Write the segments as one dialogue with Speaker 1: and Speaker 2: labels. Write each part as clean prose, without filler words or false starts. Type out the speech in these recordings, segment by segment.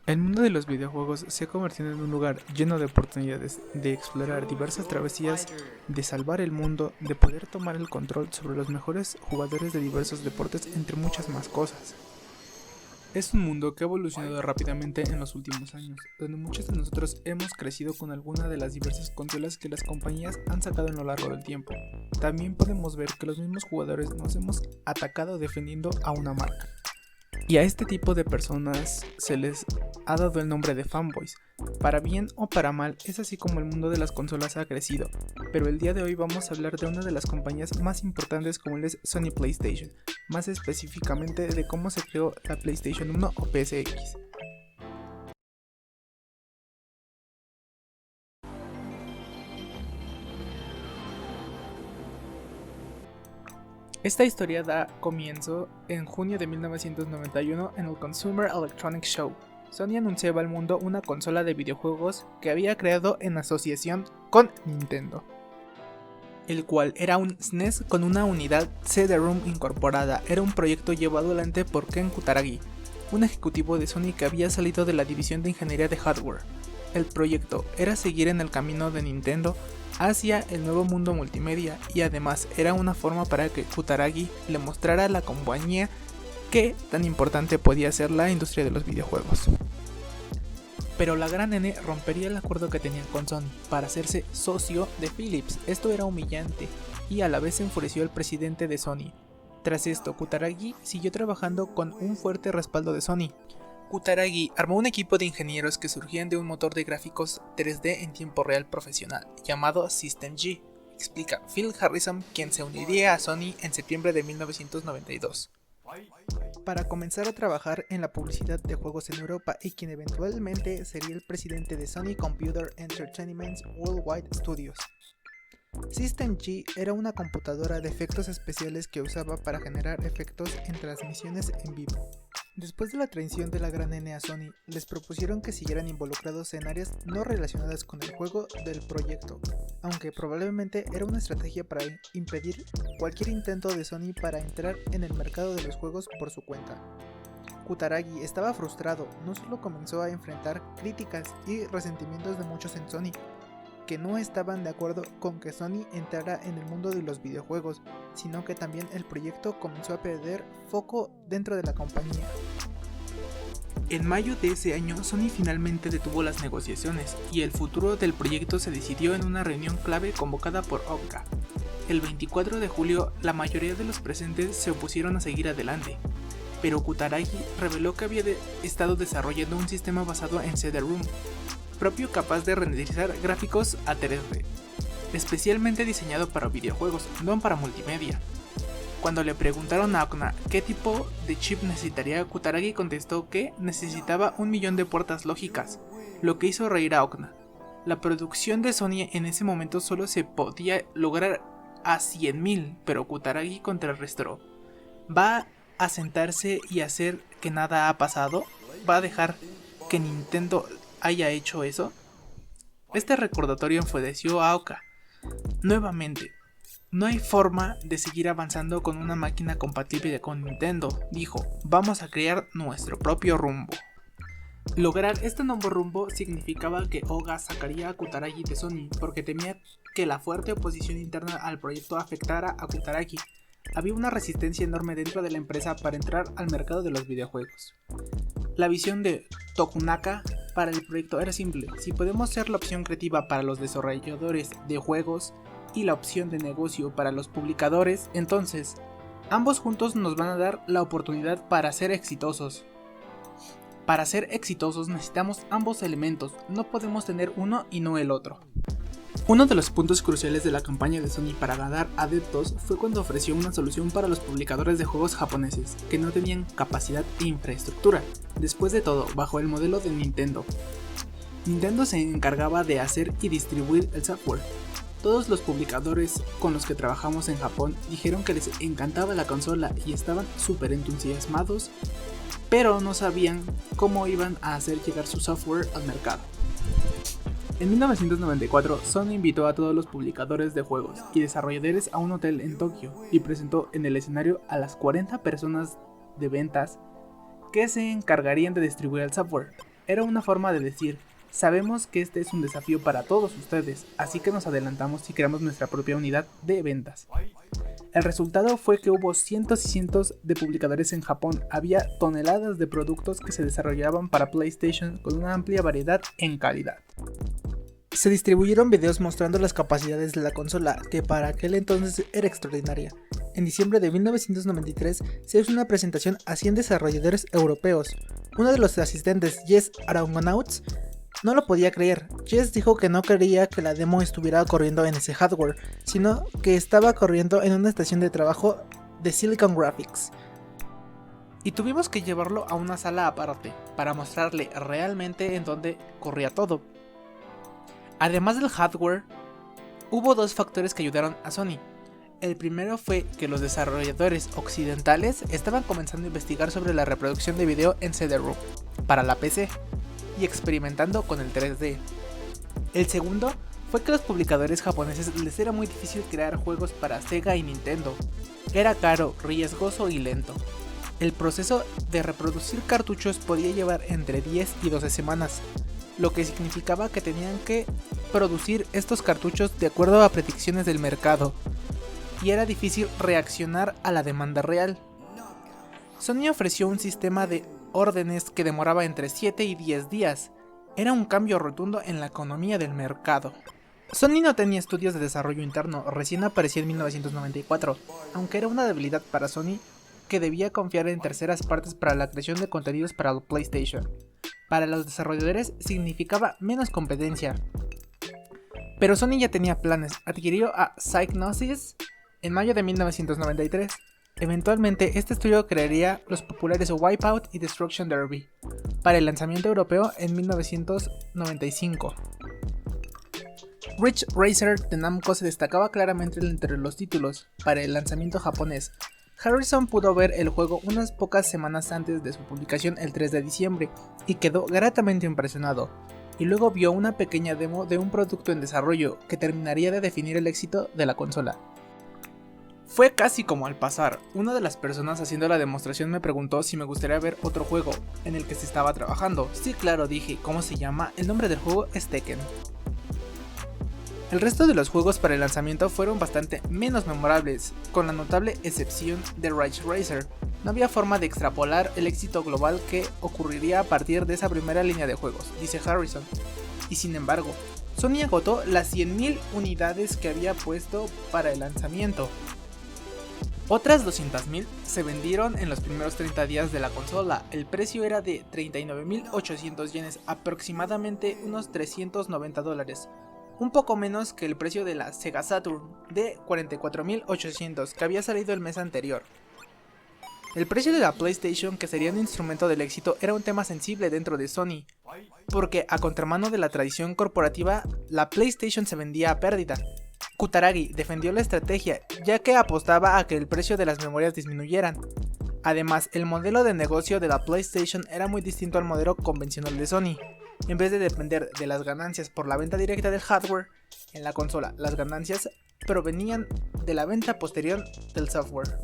Speaker 1: El mundo de los videojuegos se ha convertido en un lugar lleno de oportunidades de explorar diversas travesías, de salvar el mundo, de poder tomar el control sobre los mejores jugadores de diversos deportes, entre muchas más cosas. Es un mundo que ha evolucionado rápidamente en los últimos años, donde muchos de nosotros hemos crecido con alguna de las diversas consolas que las compañías han sacado a lo largo del tiempo. También podemos ver que los mismos jugadores nos hemos atacado defendiendo a una marca. Y a este tipo de personas se les ha dado el nombre de fanboys. Para bien o para mal, es así como el mundo de las consolas ha crecido. Pero el día de hoy vamos a hablar de una de las compañías más importantes como es Sony PlayStation, más específicamente de cómo se creó la PlayStation 1 o PSX. Esta historia da comienzo en junio de 1991 en el Consumer Electronics Show. Sony anunciaba al mundo una consola de videojuegos que había creado en asociación con Nintendo, el cual era un SNES con una unidad CD-ROM incorporada. Era un proyecto llevado adelante por Ken Kutaragi, un ejecutivo de Sony que había salido de la división de ingeniería de hardware. El proyecto era seguir en el camino de Nintendo hacia el nuevo mundo multimedia, y además era una forma para que Kutaragi le mostrara a la compañía qué tan importante podía ser la industria de los videojuegos. Pero la gran N rompería el acuerdo que tenía con Sony para hacerse socio de Philips. Esto era humillante y a la vez enfureció al presidente de Sony. Tras esto, Kutaragi siguió trabajando con un fuerte respaldo de Sony. Kutaragi armó un equipo de ingenieros que surgían de un motor de gráficos 3D en tiempo real profesional, llamado System G, explica Phil Harrison, quien se uniría a Sony en septiembre de 1992. Para comenzar a trabajar en la publicidad de juegos en Europa, y quien eventualmente sería el presidente de Sony Computer Entertainment Worldwide Studios. System G era una computadora de efectos especiales que usaba para generar efectos en transmisiones en vivo. Después de la traición de la gran N a Sony, les propusieron que siguieran involucrados en áreas no relacionadas con el juego del proyecto, aunque probablemente era una estrategia para impedir cualquier intento de Sony para entrar en el mercado de los juegos por su cuenta. Kutaragi estaba frustrado. No solo comenzó a enfrentar críticas y resentimientos de muchos en Sony, que no estaban de acuerdo con que Sony entrara en el mundo de los videojuegos, sino que también el proyecto comenzó a perder foco dentro de la compañía. En mayo de ese año, Sony finalmente detuvo las negociaciones y el futuro del proyecto se decidió en una reunión clave convocada por OGA. El 24 de julio, la mayoría de los presentes se opusieron a seguir adelante, pero Kutaragi reveló que había estado desarrollando un sistema basado en CD-ROM propio capaz de renderizar gráficos a 3D, especialmente diseñado para videojuegos, no para multimedia. Cuando le preguntaron a Okna qué tipo de chip necesitaría, Kutaragi contestó que necesitaba 1.000.000 de puertas lógicas, lo que hizo reír a Okna. La producción de Sony en ese momento solo se podía lograr a 100.000, pero Kutaragi contrarrestó. ¿Va a sentarse y hacer que nada ha pasado? ¿Va a dejar que Nintendo haya hecho eso? Este recordatorio enfureció a Oka. Nuevamente, no hay forma de seguir avanzando con una máquina compatible con Nintendo, dijo. Vamos a crear nuestro propio rumbo. Lograr este nuevo rumbo significaba que Oga sacaría a Kutaragi de Sony, porque temía que la fuerte oposición interna al proyecto afectara a Kutaragi. Había una resistencia enorme dentro de la empresa para entrar al mercado de los videojuegos. La visión de Tokunaka para el proyecto era simple: si podemos ser la opción creativa para los desarrolladores de juegos y la opción de negocio para los publicadores, entonces ambos juntos nos van a dar la oportunidad para ser exitosos. Para ser exitosos necesitamos ambos elementos, no podemos tener uno y no el otro. Uno de los puntos cruciales de la campaña de Sony para ganar adeptos fue cuando ofreció una solución para los publicadores de juegos japoneses, que no tenían capacidad e infraestructura. Después de todo, bajo el modelo de Nintendo, Nintendo se encargaba de hacer y distribuir el software. Todos los publicadores con los que trabajamos en Japón dijeron que les encantaba la consola y estaban súper entusiasmados, pero no sabían cómo iban a hacer llegar su software al mercado. En 1994, Sony invitó a todos los publicadores de juegos y desarrolladores a un hotel en Tokio y presentó en el escenario a las 40 personas de ventas que se encargarían de distribuir el software. Era una forma de decir: sabemos que este es un desafío para todos ustedes, así que nos adelantamos y creamos nuestra propia unidad de ventas. El resultado fue que hubo cientos y cientos de publicadores en Japón, había toneladas de productos que se desarrollaban para PlayStation con una amplia variedad en calidad. Se distribuyeron videos mostrando las capacidades de la consola, que para aquel entonces era extraordinaria. En diciembre de 1993 se hizo una presentación a 100 desarrolladores europeos. Uno de los asistentes, Jess Argonauts, no lo podía creer. Jess dijo que no quería que la demo estuviera corriendo en ese hardware, sino que estaba corriendo en una estación de trabajo de Silicon Graphics. Y tuvimos que llevarlo a una sala aparte, para mostrarle realmente en dónde corría todo. Además del hardware, hubo dos factores que ayudaron a Sony. El primero fue que los desarrolladores occidentales estaban comenzando a investigar sobre la reproducción de video en CD-ROM para la PC y experimentando con el 3D. El segundo fue que los publicadores japoneses les era muy difícil crear juegos para Sega y Nintendo. Era caro, riesgoso y lento. El proceso de reproducir cartuchos podía llevar entre 10 y 12 semanas, lo que significaba que tenían que producir estos cartuchos de acuerdo a predicciones del mercado, y era difícil reaccionar a la demanda real. Sony ofreció un sistema de órdenes que demoraba entre 7 y 10 días. Era un cambio rotundo en la economía del mercado. Sony no tenía estudios de desarrollo interno, recién apareció en 1994, aunque era una debilidad para Sony que debía confiar en terceras partes para la creación de contenidos para el PlayStation. Para los desarrolladores significaba menos competencia. Pero Sony ya tenía planes, adquirió a Psygnosis en mayo de 1993. Eventualmente este estudio crearía los populares Wipeout y Destruction Derby para el lanzamiento europeo en 1995. Ridge Racer de Namco se destacaba claramente entre los títulos para el lanzamiento japonés. Harrison pudo ver el juego unas pocas semanas antes de su publicación el 3 de diciembre y quedó gratamente impresionado, y luego vio una pequeña demo de un producto en desarrollo que terminaría de definir el éxito de la consola. Fue casi como al pasar, una de las personas haciendo la demostración me preguntó si me gustaría ver otro juego en el que se estaba trabajando. Sí, claro, dije. ¿Cómo se llama? El nombre del juego es Tekken. El resto de los juegos para el lanzamiento fueron bastante menos memorables, con la notable excepción de Ridge Racer. No había forma de extrapolar el éxito global que ocurriría a partir de esa primera línea de juegos, dice Harrison. Y sin embargo, Sony agotó las 100.000 unidades que había puesto para el lanzamiento. Otras 200.000 se vendieron en los primeros 30 días de la consola. El precio era de 39.800 yenes, aproximadamente unos $390. Un poco menos que el precio de la Sega Saturn de 44.800 que había salido el mes anterior. El precio de la PlayStation, que sería un instrumento del éxito, era un tema sensible dentro de Sony, porque a contramano de la tradición corporativa, la PlayStation se vendía a pérdida. Kutaragi defendió la estrategia, ya que apostaba a que el precio de las memorias disminuyeran. Además, el modelo de negocio de la PlayStation era muy distinto al modelo convencional de Sony. En vez de depender de las ganancias por la venta directa del hardware en la consola, las ganancias provenían de la venta posterior del software.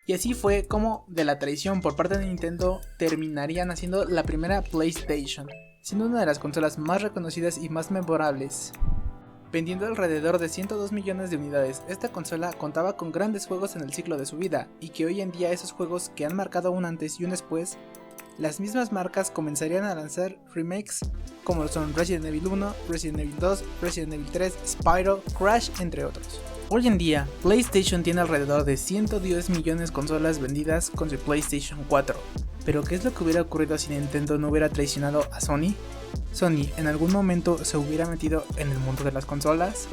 Speaker 1: Y así fue como de la traición por parte de Nintendo terminaría naciendo la primera PlayStation, siendo una de las consolas más reconocidas y más memorables. Vendiendo alrededor de 102 millones de unidades, esta consola contaba con grandes juegos en el ciclo de su vida, y que hoy en día esos juegos que han marcado un antes y un después, las mismas marcas comenzarían a lanzar remakes como son Resident Evil 1, Resident Evil 2, Resident Evil 3, Spyro, Crash, entre otros. Hoy en día, PlayStation tiene alrededor de 110 millones de consolas vendidas con su PlayStation 4. ¿Pero qué es lo que hubiera ocurrido si Nintendo no hubiera traicionado a Sony? ¿Sony en algún momento se hubiera metido en el mundo de las consolas?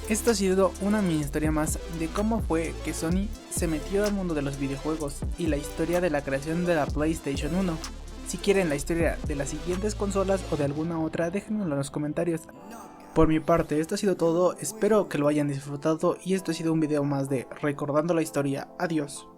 Speaker 1: Esto ha sido una mini historia más de cómo fue que Sony se metió al mundo de los videojuegos y la historia de la creación de la PlayStation 1. Si quieren la historia de las siguientes consolas o de alguna otra, déjenmelo en los comentarios. Por mi parte, esto ha sido todo, espero que lo hayan disfrutado y esto ha sido un video más de Recordando la Historia. Adiós.